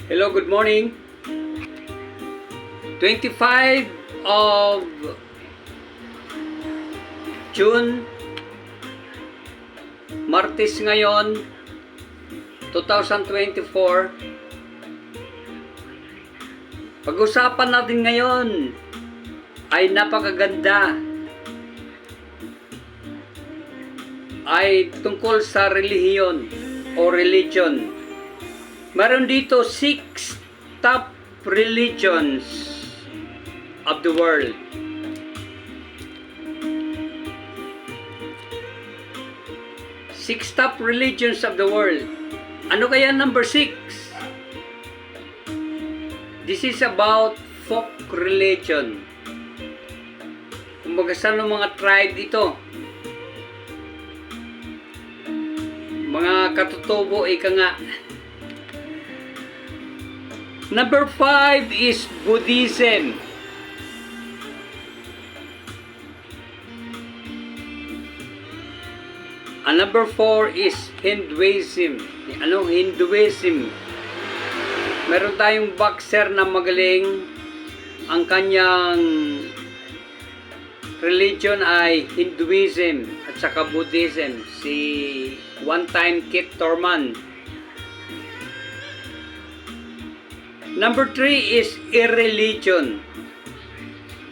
Hello, good morning. 25 of June, Martes ngayon, 2024. Pag-usapan natin ngayon ay napakaganda. Ay tungkol sa relihiyon o religion. Meron dito 6 top religions of the world. Six top religions of the world. Ano kaya number 6? This is about folk religion. Kumbaga sa mga tribe ito. Mga katutubo, ika nga. Number 5 is Buddhism. And number 4 is Hinduism. Hinduism. Meron tayong boxer na magaling. Ang kanyang religion ay Hinduism at saka Buddhism. Si one-time Keith Thurman. Number 3 is irreligion.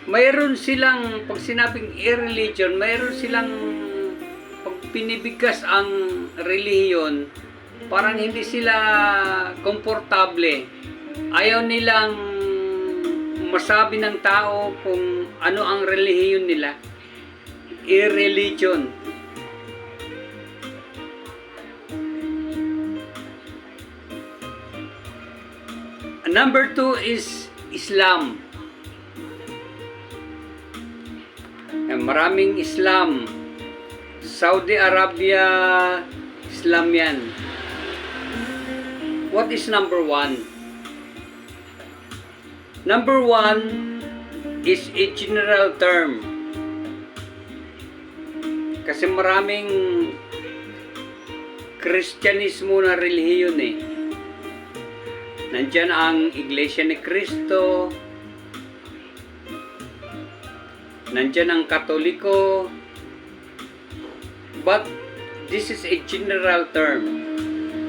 Mayroon silang, pag sinabing irreligion, mayroon silang, pag pinibigkas ang relihiyon, parang hindi sila komportable. Ayaw nilang masabi ng tao kung ano ang relihiyon nila. Irreligion. Number 2 is Islam. Maraming Islam. Saudi Arabia, Islam yan. What is number 1? Number 1 is a general term. Kasi maraming Kristyanismo na relihiyon eh. Nandyan ang Iglesia ni Cristo, nandyan ang Katoliko, but this is a general term.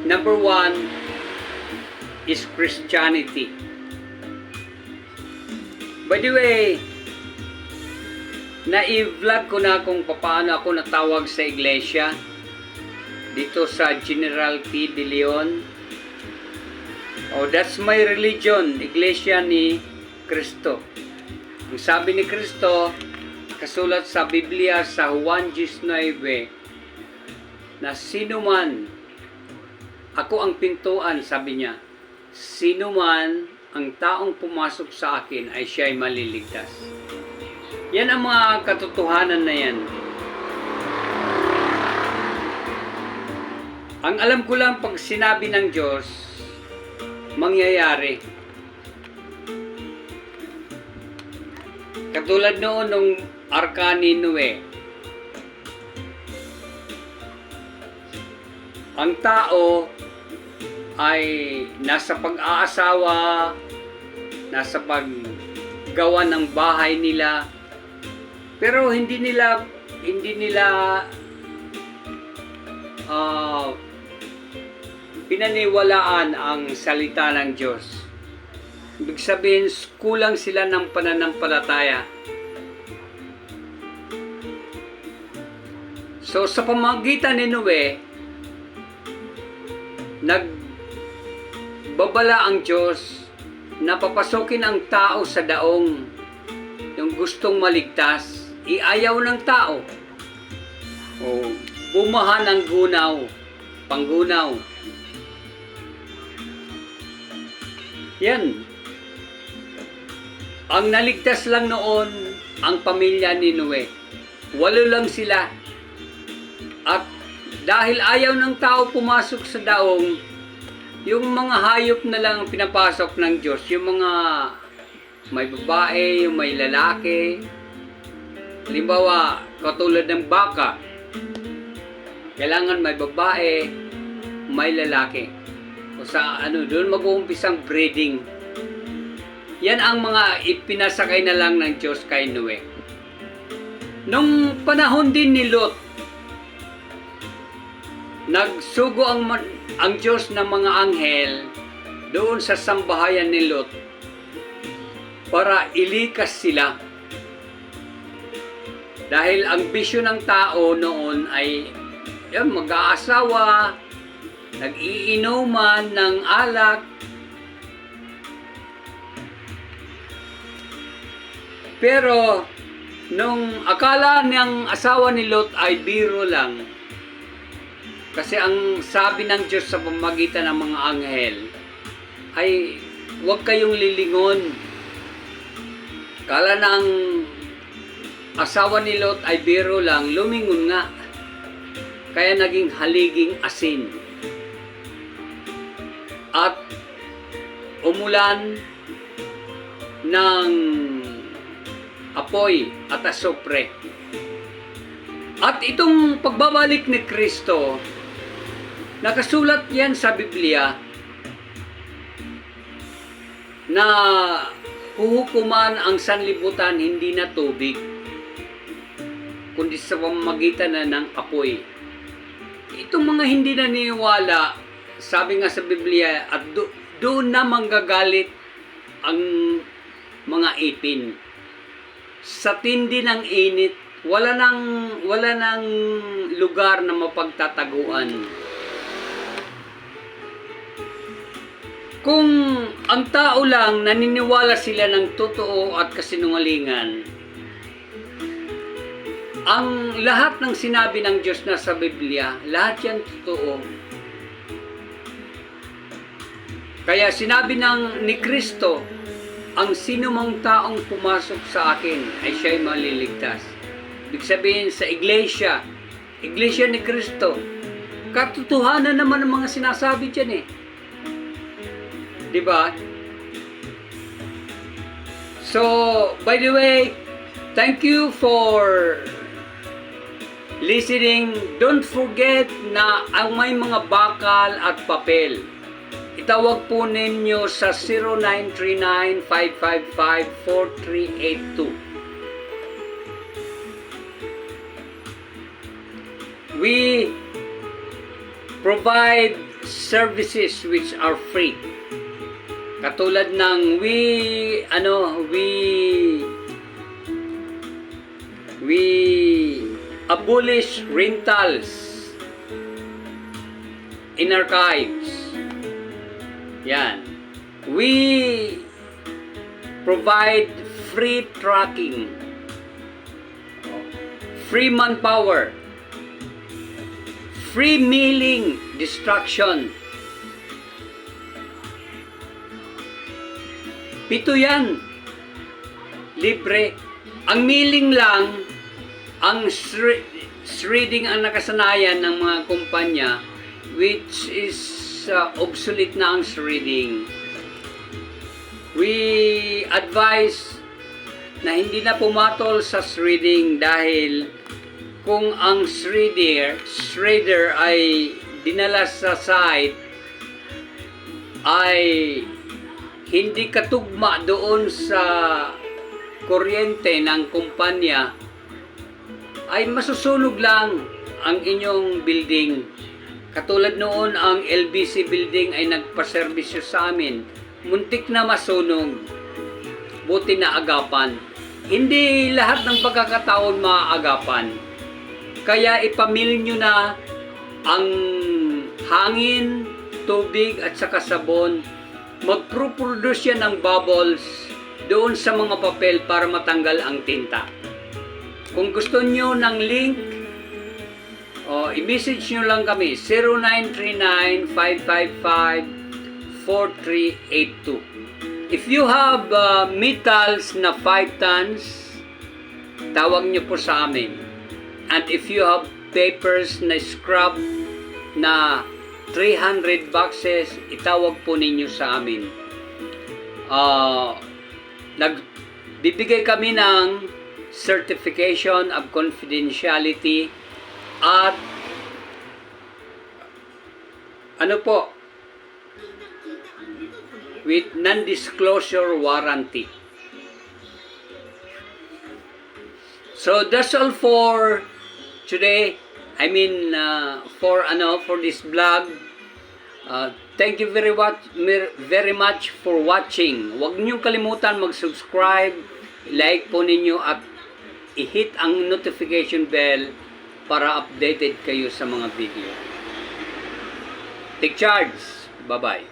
Number 1 is Christianity. By the way, na-i-vlog ko na kung paano ako natawag sa iglesia dito sa General P. De Leon. Oh, that's my religion, Iglesia ni Cristo. Ang sabi ni Cristo, kasulat sa Biblia sa Juan 19, na sino man, ako ang pintuan, sabi niya, sino man ang taong pumasok sa akin ay siya'y maliligtas. Yan ang mga katotohanan na yan. Ang alam ko lang, pag sinabi ng Diyos, mangyayari. Katulad noon nung Arka ni Noe. Ang tao ay nasa pag-aasawa, nasa paggawa ng bahay nila, pero hindi nila pinaniwalaan ang salita ng Diyos. Ibig sabihin, kulang sila ng pananampalataya. So, sa pamamagitan ni Noe, nagbabala ang Diyos na papasokin ang tao sa daong, yung gustong maligtas, iayaw ng tao. O, bumaha ng gunaw, panggunaw. Yan. Ang naligtas lang noon, ang pamilya ni Noe. 8 lang sila. At dahil ayaw ng tao pumasok sa daong, yung mga hayop na lang pinapasok ng Diyos. Yung mga may babae, yung may lalaki. Halimbawa, katulad ng baka. Kailangan may babae, may lalaki. sa ano, doon mag-uumpisang breeding. Yan ang mga ipinasakay na lang ng Diyos kay Noe. Nung panahon din ni Lot, nagsugo ang Diyos ng mga anghel doon sa sambahayan ni Lot para ilikas sila. Dahil ang bisyo ng tao noon ay mag-aasawa, nag-iinuman ng alak, pero nung akala ng asawa ni Lot ay biro lang, kasi ang sabi ng Diyos sa pamamagitan ng mga anghel ay huwag kayong lilingon. Akala ng asawa ni Lot ay biro lang, lumingon nga. Kaya naging haliging asin. At umulan ng apoy at asupre. At itong pagbabalik ni Kristo, nakasulat yan sa Biblia na huhukuman ang sanlibutan hindi na tubig, kundi sa pamamagitan na ng apoy. Itong mga hindi naniniwala, sabi nga sa Biblia, at doon na manggagalit ang mga ipin. Sa tindi ng init, wala nang lugar na mapagtataguan. Kung ang tao lang naniniwala sila ng totoo at kasinungalingan, ang lahat ng sinabi ng Diyos na sa Biblia, lahat yan totoo. Kaya sinabi ni Kristo, ang sinumang taong pumasok sa akin ay siya'y maliligtas. Ibig sabihin sa iglesia ni Kristo, katotohanan naman ang mga sinasabi dyan eh. Diba? So, by the way, thank you for listening. Don't forget na ang may mga bakal at papel, itawag po ninyo sa 0939-555-4382. We provide services which are free. Katulad ng we abolish rentals in archives. Yan. We provide free tracking, free manpower, free mailing distraction. 7 yan. Libre. Ang mailing lang, ang shredding ang nakasanayan ng mga kumpanya, which is obsolete na ang shredding. We advise na hindi na pumatol sa shredding dahil kung ang shredder ay dinala sa site ay hindi katugma doon sa kuryente ng kumpanya, ay masusunog lang ang inyong building. Katulad noon, ang LBC building ay nagpaserbisyo sa amin. Muntik na masunog. Buti na agapan. Hindi lahat ng pagkakataon maaagapan. Kaya ipamili nyo na ang hangin, tubig at saka sabon. Magproproduce yan ng bubbles doon sa mga papel para matanggal ang tinta. Kung gusto nyo ng link, i-message nyo lang kami 0939-555-4382. If you have metals na 5 tons, tawag nyo po sa amin. And if you have papers na scrap na 300 boxes, itawag po ninyo sa amin. Nagbibigay kami ng certification of confidentiality at with non-disclosure warranty. So that's all for today. I mean, for this vlog. Thank you very much for watching. Huwag niyong kalimutan mag-subscribe, like po ninyo at i-hit ang notification bell para updated kayo sa mga video. Take charge. Bye-bye.